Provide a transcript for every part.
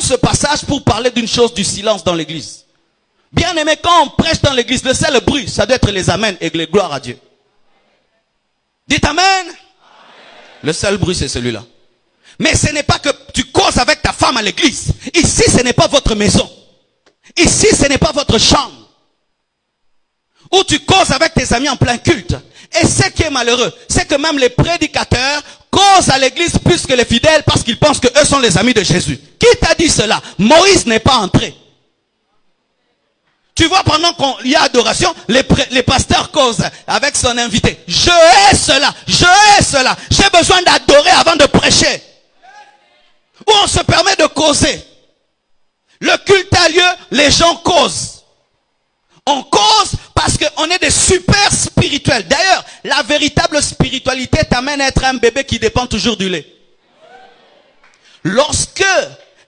ce passage pour parler d'une chose, du silence dans l'église. Bien aimé, quand on prêche dans l'église, le seul bruit, ça doit être les amens et les gloires à Dieu. Dites amen. Amen. Le seul bruit, c'est celui-là. Mais ce n'est pas que tu causes avec ta femme à l'église. Ici, ce n'est pas votre maison. Ici, ce n'est pas votre chambre. Ou tu causes avec tes amis en plein culte. Et ce qui est malheureux, c'est que même les prédicateurs causent à l'église plus que les fidèles parce qu'ils pensent qu'eux sont les amis de Jésus. Qui t'a dit cela? Moïse n'est pas entré. Tu vois, pendant qu'il y a adoration, les pasteurs causent avec son invité. Je hais cela, je hais cela. J'ai besoin d'adorer avant de prêcher. Ou on se permet de causer. Le culte a lieu, les gens causent. On cause parce qu'on est des super spirituels. D'ailleurs, la véritable spiritualité t'amène à être un bébé qui dépend toujours du lait. Lorsque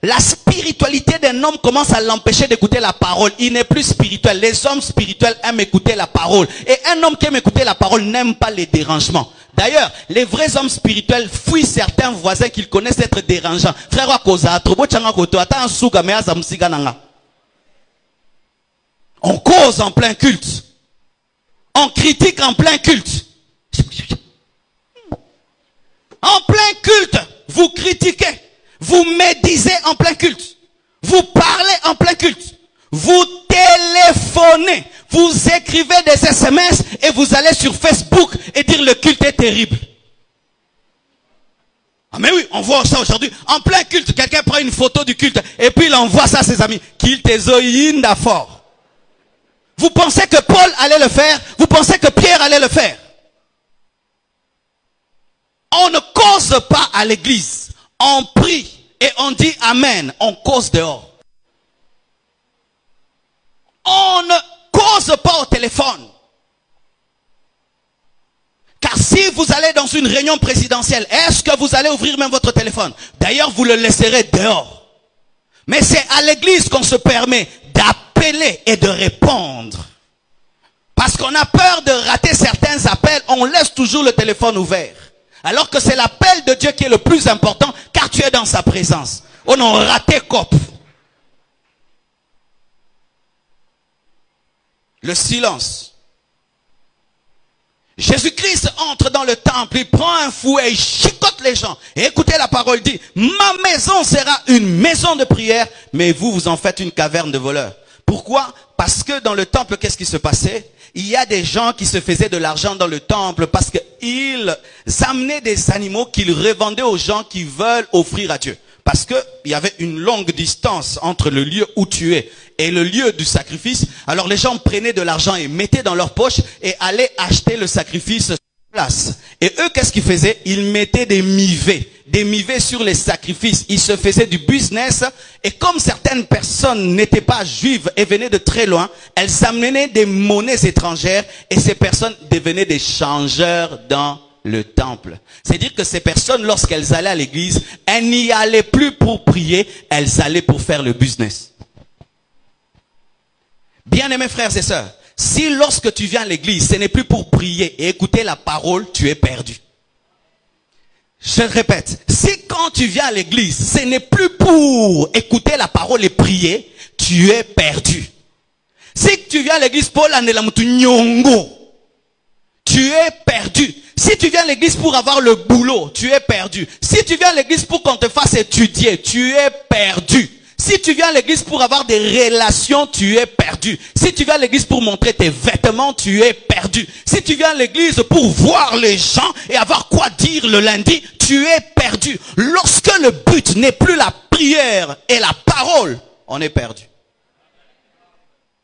la spiritualité d'un homme commence à l'empêcher d'écouter la parole, il n'est plus spirituel. Les hommes spirituels aiment écouter la parole. Et un homme qui aime écouter la parole n'aime pas les dérangements. D'ailleurs, les vrais hommes spirituels fuient certains voisins qu'ils connaissent être dérangeants. Frère, on cause en plein culte. On critique en plein culte. En plein culte, vous critiquez. Vous médisez en plein culte. Vous parlez en plein culte. Vous téléphonez. Vous écrivez des SMS et vous allez sur Facebook et dire le culte est terrible. Ah mais oui, on voit ça aujourd'hui. En plein culte, quelqu'un prend une photo du culte et puis il envoie ça à ses amis. Culte est fort. Vous pensez que Paul allait le faire? Vous pensez que Pierre allait le faire? On ne cause pas à l'église. On prie et on dit Amen. On cause dehors. On ne cause pas au téléphone. Car si vous allez dans une réunion présidentielle, est-ce que vous allez ouvrir même votre téléphone? D'ailleurs, vous le laisserez dehors. Mais c'est à l'église qu'on se permet d'appeler et de répondre. Parce qu'on a peur de rater certains appels, on laisse toujours le téléphone ouvert. Alors que c'est l'appel de Dieu qui est le plus important, car tu es dans sa présence. On a raté cop. Le silence. Jésus-Christ entre dans le temple, il prend un fouet, il chicote les gens. Et écoutez la parole dit, ma maison sera une maison de prière, mais vous, vous en faites une caverne de voleurs. Pourquoi? Parce que dans le temple, qu'est-ce qui se passait? Il y a des gens qui se faisaient de l'argent dans le temple parce qu'ils amenaient des animaux qu'ils revendaient aux gens qui veulent offrir à Dieu. Parce que il y avait une longue distance entre le lieu où tu es et le lieu du sacrifice. Alors les gens prenaient de l'argent et mettaient dans leur poche et allaient acheter le sacrifice sur place. Et eux, qu'est-ce qu'ils faisaient? Ils mettaient des mivets sur les sacrifices. Ils se faisaient du business. Et comme certaines personnes n'étaient pas juives et venaient de très loin, elles amenaient des monnaies étrangères et ces personnes devenaient des changeurs dans le temple. C'est-à-dire que ces personnes, lorsqu'elles allaient à l'église, elles n'y allaient plus pour prier, elles allaient pour faire le business. Bien-aimés frères et sœurs, si lorsque tu viens à l'église, ce n'est plus pour prier et écouter la parole, tu es perdu. Je répète, si quand tu viens à l'église, ce n'est plus pour écouter la parole et prier, tu es perdu. Si tu viens à l'église pour tu es perdu. Si tu viens à l'église pour avoir le boulot, tu es perdu. Si tu viens à l'église pour qu'on te fasse étudier, tu es perdu. Si tu viens à l'église pour avoir des relations, tu es perdu. Si tu viens à l'église pour montrer tes vêtements, tu es perdu. Si tu viens à l'église pour voir les gens et avoir quoi dire le lundi, tu es perdu. Lorsque le but n'est plus la prière et la parole, on est perdu.